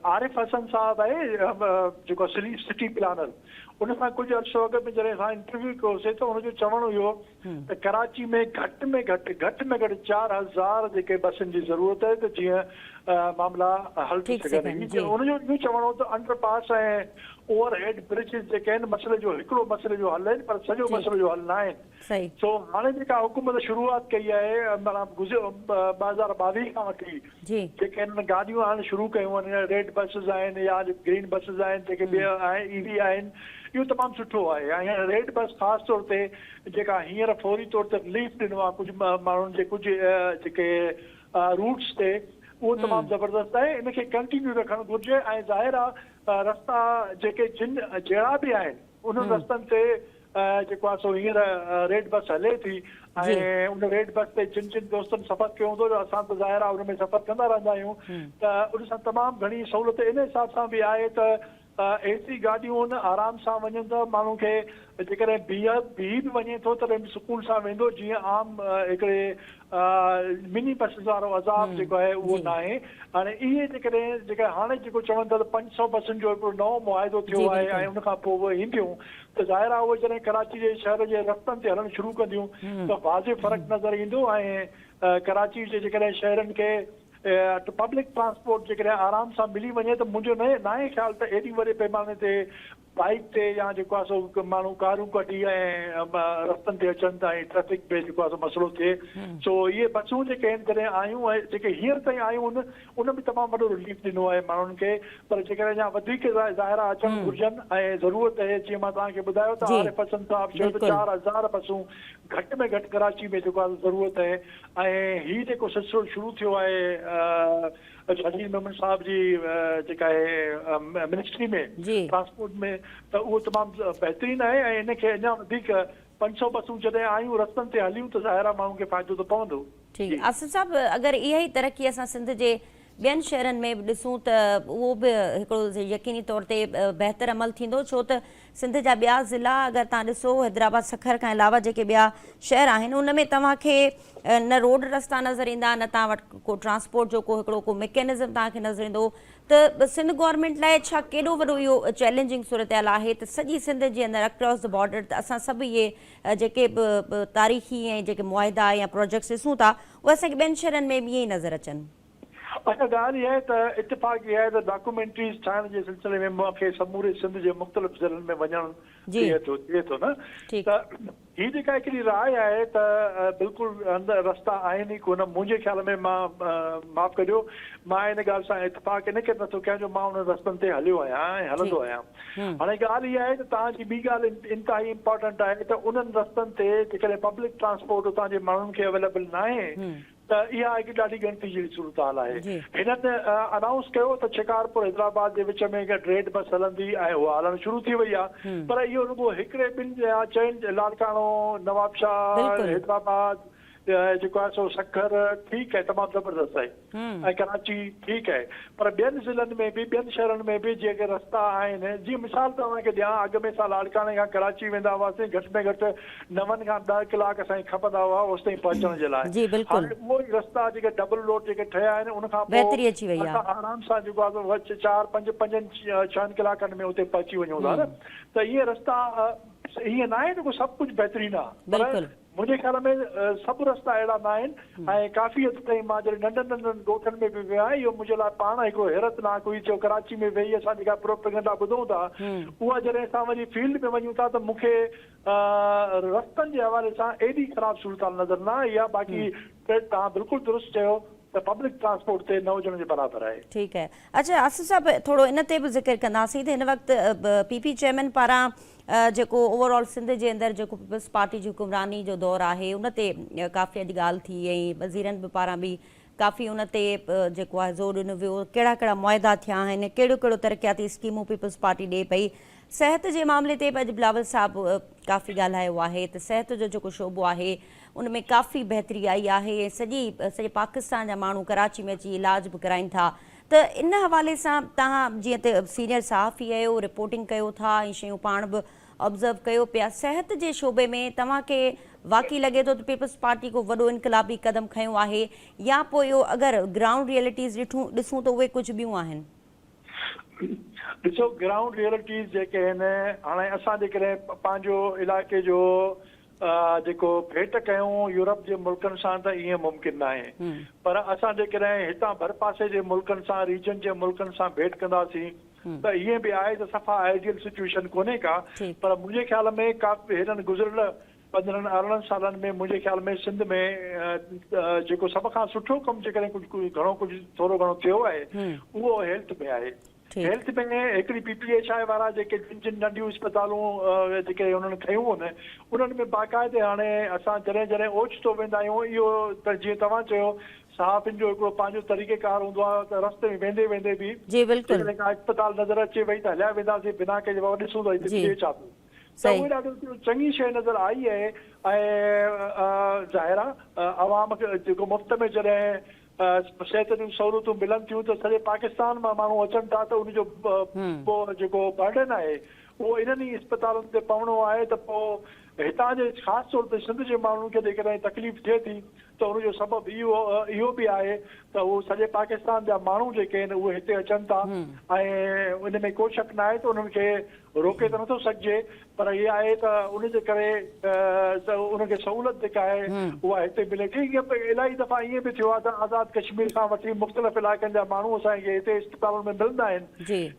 आरिफ हसन साहब आहे जेको सिटी प्लानर, उन सां कुझु अर्सो अॻु में जॾहिं असां इंटरव्यू कयोसीं त हुनजो चवणु हुयो त कराची में घटि में घटि 4000 जेके बसियुनि जी ज़रूरत आहे त जीअं मामला हल थी सघनि। हुनजो इहो चवणो हो त अंडरपास ऐं ओवरहेड ब्रिजिस जेके आहिनि मसइले जो हिकिड़ो मसइले जो हल आहिनि, पर सॼो मसइले जो हल न आहिनि। सो हाणे जेका हुकूमत शुरूआत कई आहे 2022 खां वठी जेके हिननि गाॾियूं हाणे शुरू कयूं आहिनि, रेड बसिस आहिनि या ग्रीन बसिस आहिनि, जेके ॿिया आहिनि ईवी आहिनि, इहो तमामु सुठो आहे। ऐं रेड बस ख़ासि तौर ते जेका हींअर फौरी तौर ते रिलीफ ॾिनो आहे कुझु माण्हुनि जे कुझु जेके रूट्स ते, उहो तमामु ज़बरदस्त आहे। इनखे कंटिन्यू रखणु घुरिजे ऐं ज़ाहिर आहे रस्ता जेके जहिड़ा बि आहिनि उन्हनि रस्तनि ते जेको आहे सो हींअर रेड बस हले थी ऐं उन रेड बस ते जिन दोस्तनि सफ़र कयो हूंदो असां त ज़ाहिर आहे उन में सफ़र कंदा रहंदा आहियूं, त उन सां तमामु घणी सहूलियत इन हिसाब सां बि आहे त एसी गाॾियूं आहिनि, आराम सां वञनि था। माण्हू खे जेकॾहिं बीह बि वञे थो त सुकून सां वेंदो, जीअं आम हिकिड़े मिनी बसिस वारो अज़ाब जेको आहे उहो न आहे। हाणे इहे जेके हाणे जेको चवनि था त 500 बसियुनि जो हिकिड़ो नओं मुआइदो थियो आहे ऐं उनखां पोइ उहे ईंदियूं, त ज़ाहिर आहे उहे जॾहिं कराची जे शहर जे रस्तनि ते हलणु शुरू कंदियूं त वाज़िब फ़र्क़ु नज़र ईंदो। ऐं कराची जे जेकॾहिं शहरनि खे पब्लिक ट्रांसपोर्ट जेकॾहिं आराम सां मिली वञे त मुंहिंजो न आहे ख़्याल त एॾी वॾे पैमाने ते बाइक ते या जेको आहे सो माण्हू कारूं कढी ऐं रस्तनि ते अचनि था ऐं ट्रैफिक में जेको आहे सो मसइलो थिए। सो इहे बसूं जेके आहिनि जॾहिं आयूं ऐं जेके हींअर ताईं आयूं आहिनि उन में तमामु वॾो रिलीफ ॾिनो आहे माण्हुनि खे, पर जेकॾहिं अञा वधीक ज़ाहिर अचणु घुरिजनि ऐं ज़रूरत आहे। जीअं मां तव्हांखे ॿुधायो त आरिफ हसन साहब चयो त 4000 बसूं घटि में घटि कराची में जेको आहे ज़रूरत आहे। ऐं हीउ जेको सिलसिलो शुरू थियो आहे अजीज मोहम्मद साहब जी जेका आहे मिनिस्ट्री में ट्रांसपोर्ट में, त उहो तमामु बहितरीनु आहे ऐं इनखे अञा वधीक 500 बसूं जॾहिं आयूं रस्तनि ते हलियूं त ज़ाहिर आहे माण्हुनि खे फ़ाइदो त पवंदो। ठीकु, आसिफ साहब, अगरि इहा ई तरक़ी असां सिंध जे ॿियनि शहरनि में बि ॾिसूं त उहो बि हिकिड़ो यकीनी तौर ते बहितर अमल थींदो, छो त सिंध जा ॿिया ज़िला अगरि तव्हां ॾिसो हैदराबाद सखर खां अलावा जेके ॿिया शहर आहिनि उन में तव्हांखे न रोड रस्ता नज़र ईंदा, न तव्हां वटि को ट्रांसपोर्ट जो को मैकेनिज़म तव्हांखे नज़र ईंदो। त सिंध गवर्नमेंट लाइ छा केॾो वॾो इहो चैलेंजिंग सूरत हाल आहे त सॼी सिंध जे अंदरि अक्रॉस द बॉर्डर त असां सभु इहे जेके बि तारीख़ी ऐं जेके मुआहिदा या प्रोजेक्ट्स ॾिसूं था उहे असांखे ॿियनि शहरनि में बि ईअं ई नज़र अचनि? अच्छा, ॻाल्हि इहा आहे त इत्तेफ़ाक़ इहा आहे त डॉक्यूमेंट्रीज़ ठाहिण जे सिलसिले में मूंखे समूरे सिंध जे मुख़्तलिफ़ ज़िलनि में वञणु थिए थो न। त हीअ जेका हिकिड़ी राय आहे त बिल्कुलु अंदरि रस्ता आहिनि ई कोन, मुंहिंजे ख़्याल में माफ़ कजो, मां इन ॻाल्हि सां इत्तेफ़ाक़ इन करे नथो कयां जो मां उन रस्तनि ते हलियो आहियां ऐं हलंदो आहियां। हाणे ॻाल्हि इहा आहे त तव्हांजी ॿी ॻाल्हि इंतिहाई इम्पोर्टेंट आहे त उन्हनि रस्तनि ते जेकॾहिं पब्लिक ट्रांसपोर्ट उतां जे माण्हुनि खे अवेलेबल न आहे त इहा हिकु ॾाढी ॻणती जी सूरत हाल आहे। जी। हिननि अनाउंस कयो त शिकारपुर हैदराबाद जे विच में हिकु ट्रेड बस हलंदी ऐं उहा हलणु शुरू थी वई आहे, पर इहो रुॻो हिकिड़े ॿिनि या चइनि लाड़काणो, नवाबशाह, बिल्कुलु। हैदराबाद जेको आहे सो सखर ठीकु आहे, तमामु ज़बरदस्त आहे, ऐं कराची ठीकु आहे, पर ॿियनि ज़िलनि में बि ॿियनि शहरनि में बि जेके रस्ता आहिनि, जीअं मिसाल तव्हांखे ॾियां, अॻु में असां लाड़काणे खां कराची वेंदा हुआसीं, घटि में घटि 9 खां 10 कलाक असांखे खपंदा हुआ होसि ताईं पहुचण जे लाइ। जी बिल्कुलु। हाणे उहो ई रस्ता जेके डबल रोड जेके ठहिया आहिनि, उन खां बहितरी अची वई आहे। असां आराम सां जेको आहे 4-5 कलाकनि में उते पहुची वञूं था न। त इहे रस्ता ईअं न आहे जेको सभु कुझु बहितरीन आहे, बिल्कुलु। मुंहिंजे ख्याल में सभु रस्ता अहिड़ा न आहिनि, ऐं काफ़ी हद ताईं मां जॾहिं नंढनि नंढनि ॻोठनि में बि वियो आहियां, इहो मुंहिंजे लाइ पाण हिकिड़ो हैरतनाक हुई। जो कराची में वेही असां जेका प्रोपेगेंडा ॿुधूं था, उहा जॾहिं असां वरी फील्ड में वञूं था त मूंखे रस्तनि जे हवाले सां एॾी ख़राबु सूरत नज़र न आई आहे। बाक़ी तव्हां बिल्कुलु दुरुस्त चयो त पब्लिक ट्रांसपोर्ट ते न हुजण जे बराबरि आहे। ठीकु आहे। अच्छा आसिफ साहब, थोरो इन ते बि ज़िक्र कंदासीं त हिन वक़्तु पीपी चेयरमैन पारां जेको ओवरऑल सिंध जे अंदरि जेको पीपल्स पार्टी जी हुकुमरानी जो दौरु आहे, उन ते काफ़ी अॼु ॻाल्हि थी, ऐं वज़ीरनि पारां बि काफ़ी उन ते जेको आहे ज़ोर ॾिनो वियो, कहिड़ा कहिड़ा मुआदा थिया आहिनि, कहिड़ियूं कहिड़ियूं तरक़ियाती स्कीमूं पीपल्स पार्टी ॾिए पई। सिहत जे मामले ते बि अॼु बिलावल साहिबु काफ़ी ॻाल्हायो आहे त सिहत जो जेको शोबो आहे उन में काफ़ी बहितरी आई आहे, सॼे पाकिस्तान जा माण्हू कराची में अची इलाज बि कराइनि था। त इन हवाले सां तव्हां जीअं त सीनियर सहाफ़ी आहियो, रिपोर्टिंग कयो था ऐं शयूं पाण बि ऑब्ज़र्व कयो पिया, सिहत जे शोबे में तव्हांखे वाक़ई लॻे थो त पीपल्स पार्टी को वॾो इनक़लाबी क़दम खयो आहे, या पोइ इहो अगरि ग्राउंड रियलिटीज़ ॾिसूं त उहे कुझु ॿियूं आहिनि? ॾिसो, ग्राउंड रियलिटीज़ जेके आहिनि, हाणे असां जेकॾहिं पंहिंजो इलाइक़े जो जेको भेट कयूं यूरोप जे मुल्कनि सां त ईअं मुमकिन न आहे, पर असां जेकॾहिं हितां भर पासे जे मुल्कनि सां, रीजन जे मुल्कनि सां भेट कंदासीं त ईअं बि आहे त सफ़ा आइडियल सिचुएशन कोन्हे का। पर मुंहिंजे ख्याल में काफ़ी हिननि गुज़िरियल 15-18 सालनि में मुंहिंजे ख्याल में सिंध में जेको सभ खां सुठो कमु जेकॾहिं कुझु घणो कुझु थोरो घणो थियो आहे, उहो हेल्थ में आहे। हेल्थ में हिकिड़ी PPHI वारा जेके जिन नंढियूं अस्पतालूं जेके हुननि खयूं आहिनि, उन्हनि में बाक़ाइदे हाणे असां जॾहिं जॾहिं ओचितो वेंदा आहियूं, इहो त जीअं तव्हां चयो सहाफ़िन जो हिकिड़ो पंहिंजो तरीक़ेकार हूंदो आहे त रस्ते में वेंदे वेंदे बि जॾहिं का अस्पताल नज़र अचे वई त हलिया वेंदासीं बिना कंहिं जवाब ॾिसूं त हिते छा पियो, त उहे ॾाढो चङी शइ नज़र आई आहे। ऐं ज़ाहिर आहे अवाम खे जेको मुफ़्त में जॾहिं सिहत जूं सहूलियतूं मिलनि थियूं त सॼे पाकिस्तान मां माण्हू अचनि था, त उनजो पोइ जेको बर्डन आहे उहो इन्हनि ई अस्पतालुनि ते पवणो आहे। त पोइ हितां जे ख़ासि तौर ते सिंध जे माण्हुनि खे जेकॾहिं तकलीफ़ थिए थी त उनजो सबबु इहो बि आहे त उहो सॼे पाकिस्तान जा माण्हू जेके आहिनि उहे हिते अचनि था, ऐं उन में को शक न आहे त उन्हनि खे रोके त नथो सघिजे, पर इहा आहे त उनजे करे उनखे सहूलियत जेका आहे उहा हिते मिले थी। इलाही दफ़ा ईअं बि थियो आहे त आज़ाद कश्मीर खां वठी मुख़्तलिफ़ इलाइक़नि जा माण्हू असांखे हिते अस्पतालुनि में मिलंदा आहिनि,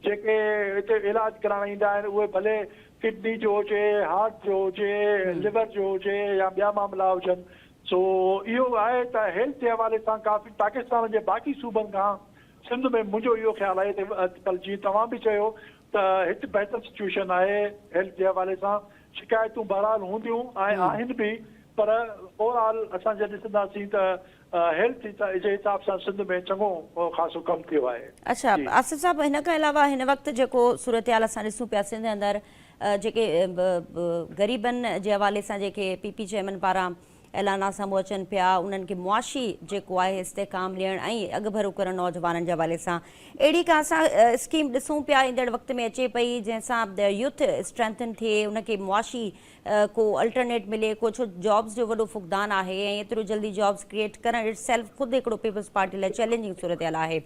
जेके हिते इलाज कराइण ईंदा आहिनि, उहे भले किडनी जो हुजे, हार्ट जो हुजे, लिवर जो हुजे या ॿिया मामला हुजनि। सो इहो आहे त हेल्थ जे हवाले सां काफ़ी पाकिस्तान जे बाक़ी सूबनि खां सिंध में मुंहिंजो इहो ख़्यालु आहे त जीअं तव्हां बि चयो त हिते बहितर सिचुएशन आहे हेल्थ जे हवाले सां। शिकायतूं बहरहाल हूंदियूं ऐं आहिनि बि, पर ओवरऑल असां जॾहिं ॾिसंदासीं त हेल्थ जे हिसाब सां सिंध में चङो ख़ासो कमु थियो आहे। अच्छा आसिफ साहब, हिन खां अलावा हिन वक़्तु जेको सूरत हाल असां ॾिसूं पिया सिंध अंदरि, जेके ग़रीबनि जे हवाले सां जेके पीपी चेयरमैन पारां ऐलाना साम्हूं अचनि पिया, उन्हनि खे मुआशी जेको आहे इस्तेकाम ॾियणु ऐं अॻभरो करणु नौजवाननि जे हवाले सां, अहिड़ी का असां स्कीम ॾिसूं पिया ईंदड़ वक़्त में अचे पई जंहिंसां यूथ स्ट्रेंथन थिए, उनखे मुआशी को अल्टरनेट मिले, कुझु जॉब्स जो वॾो फुक़दान आहे ऐं एतिरो जल्दी जॉब्स क्रिएट करणु इट सेल्फ ख़ुदि हिकिड़ो पीपल्स पार्टी लाइ चैलेंजिंग सूरत हाल आहे।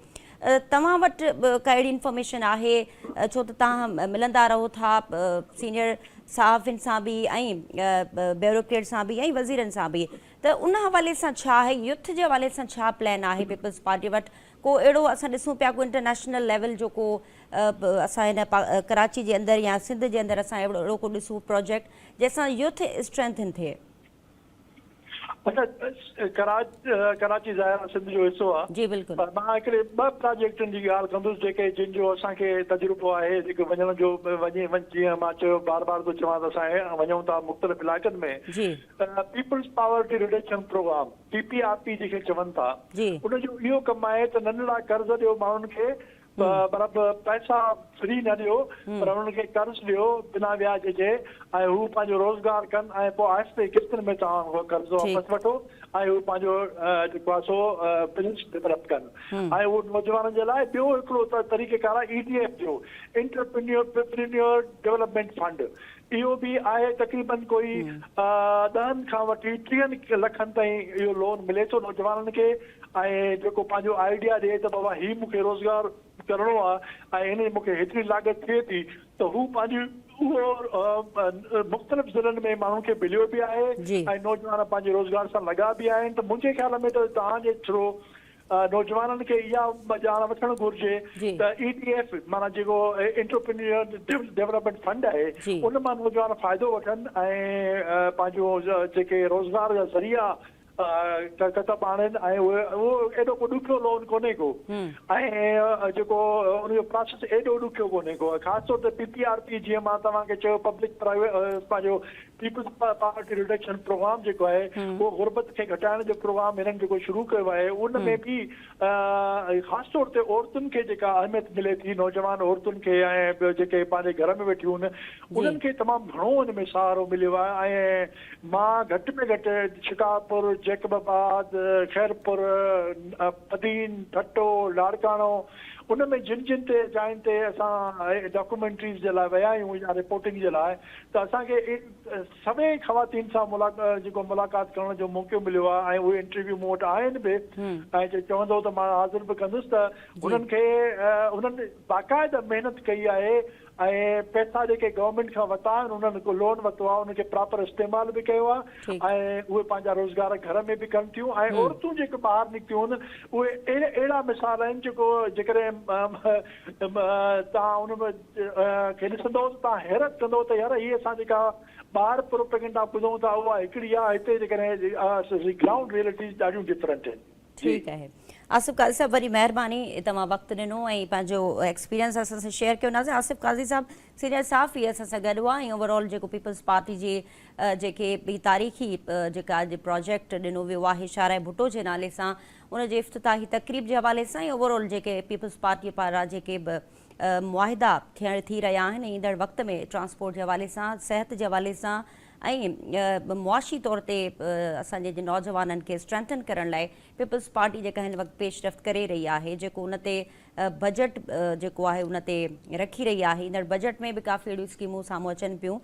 तव्हां वटि का अहिड़ी इंफॉर्मेशन आहे, छो त तव्हां मिलंदा रहो था सीनियर सहाफ़िन सां बि ऐं ब्यूरोक्रेट सां बि ऐं वज़ीरनि सां बि, त उन हवाले सां छा आहे, यूथ जे हवाले सां छा प्लान आहे पीपल्स पार्टी वटि? को अहिड़ो असां ॾिसूं पिया को इंटरनेशनल लेवल जो को असां हिन कराची जे अंदरि या सिंध जे अंदरि असां अहिड़ो को ॾिसूं प्रोजेक्ट जंहिंसां यूथ स्ट्रेंथन थिए? अच्छा कराची ज़ाहिर सिंध जो हिसो आहे जी बिल्कुलु पर मां हिकिड़े ॿ प्रोजेक्टनि जी ॻाल्हि कंदुसि जेके जिन जो असांखे तजुर्बो आहे जेके वञण जो जीअं मां चयो बार बार थो चवां त असां वञूं था मुख़्तलिफ़ इलाइक़नि में जी peoples poverty reduction program PPRP जेके चवनि था जी उनजो इहो कमु आहे त नंढड़ा कर्ज़ ॾियो माण्हुनि खे बराबरि पैसा फ्री न ॾियो पर उन्हनि खे कर्ज़ ॾियो बिना व्याज जे ऐं हू पंहिंजो रोज़गार कनि ऐं पोइ आहिस्ते किस्तनि में तव्हां कर्ज़ वापसि वठो ऐं हू पंहिंजो जेको आहे सो बिज़नेस डेवलप कनि ऐं उहो नौजवाननि जे लाइ ॿियो हिकिड़ो तरीक़ेकार आहे EDF जो एंटरप्रेन्योर डेवलपमेंट फंड इहो बि आहे तक़रीबन कोई 10 खां वठी 30 लखनि ताईं इहो लोन मिले थो नौजवाननि खे ऐं जेको पंहिंजो आइडिया ॾिए त बाबा हीउ मूंखे रोज़गार करिणो आहे ऐं हिन मूंखे हेतिरी लागत थिए थी त हू पंहिंजी उहो मुख़्तलिफ़ ज़िलनि में माण्हुनि खे मिलियो बि आहे ऐं नौजवान पंहिंजे रोज़गार सां लॻा बि आहिनि त मुंहिंजे ख़्याल में त तव्हांजे थ्रू नौजवाननि खे इहा ॼाण वठणु घुरिजे त EDF माना जेको एंटरप्रेन्योर डेवलपमेंट फंड आहे उन मां नौजवान फ़ाइदो वठनि ऐं पंहिंजो जेके रोज़गार जा ज़रिया कतब आणनि ऐं उहो एॾो को ॾुखियो लोन कोन्हे को ऐं जेको उनजो प्रोसेस एॾो ॾुखियो कोन्हे को ख़ासि तौर ते PPRP जीअं मां तव्हांखे चयो पब्लिक प्राइवेट पंहिंजो पीपल्स पावर्टी रिडक्शन प्रोग्राम जेको आहे उहो गुरबत खे घटाइण जो प्रोग्राम हिननि जेको शुरू कयो आहे उन में बि ख़ासि तौर ते औरतुनि खे जेका अहमियत मिले थी नौजवान औरतुनि खे ऐं ॿियो जेके पंहिंजे घर में वेठियूं आहिनि उन्हनि खे तमामु घणो हिन में सहारो मिलियो आहे ऐं मां घटि में घटि शिकारपुर जैकबाबाद खैरपुर पदीन भट्टो लाड़काणो उन में जिन जिन ते जायुनि ते असां डॉक्यूमेंट्रीज़ जे लाइ विया आहियूं या रिपोर्टिंग जे लाइ त असांखे सभई ख़वातीन सां मुलाक़ात करण जो मौक़ो मिलियो आहे ऐं उहे इंटरव्यू मूं वटि आहिनि बि ऐं जे चवंदो त मां हाज़िर बि कंदुसि त उन्हनि खे उन्हनि बाक़ाइदा महिनत कई आहे ऐं पैसा जेके गवर्नमेंट खां वरिता आहिनि उन्हनि को लोन वरितो आहे उनखे प्रॉपर इस्तेमालु बि कयो आहे ऐं उहे पंहिंजा रोज़गार घर में बि कनि थियूं ऐं औरतूं जेके ॿाहिरि निकितियूं आहिनि उहे अहिड़ा मिसाल आहिनि जेको जेकॾहिं तव्हां उन खे ॾिसंदव त तव्हां हैरत कंदव त यार हीअ असां जेका ॿाहिरि प्रोपेगेंडा ॿुधूं था उहा हिकिड़ी आहे हिते जेकॾहिं ग्राउंड रियलिटीज़ ॾाढियूं डिफरेंट आहिनि ठीकु आहे आसिफ काज़ी साहब वरी महिरबानी तव्हां वक़्तु ॾिनो ऐं पंहिंजो एक्सपीरियंस असां सां शेयर कयो नाज़ आसिफ काज़ी साहब सीनियर साफ़ ई असां सां गॾु आहे ऐं ओवरऑल जेको पीपल्स पार्टी जे जेके ॿी तारीख़ी जेका अॼु प्रोजेक्ट ॾिनो वियो आहे शाराए भुट्टो जे नाले सां उन जे इफ़्तिताही तक़रीब जे हवाले सां ऐं ओवरऑल जेके पीपल्स पार्टी पारां जेके बि मुआहिदा थी रहिया आहिनि ईंदड़ वक़्त में ट्रांसपोर्ट जे हवाले सां सिहत जे हवाले सां ऐं मुआशी तौर ते असांजे नौजवाननि खे स्ट्रेंथन करण लाइ पीपल्स पार्टी जेका हिन वक़्तु पेशरफ़्त करे रही आहे जेको उन ते बजट जेको आहे उन ते रखी रही आहे ईंदड़ बजट में बि काफ़ी अहिड़ियूं स्कीमूं साम्हूं अचनि पियूं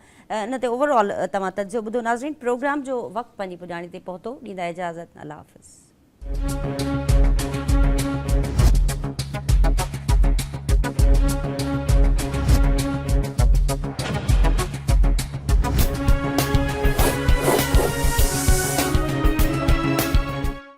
इन ते ओवरऑल तव्हां तजियो ॿुधो नाज़रीन प्रोग्राम जो वक़्तु पंहिंजी पुॼाणी ते पहुतो ॾींदा इजाज़त अल्लाह हाफ़िज़।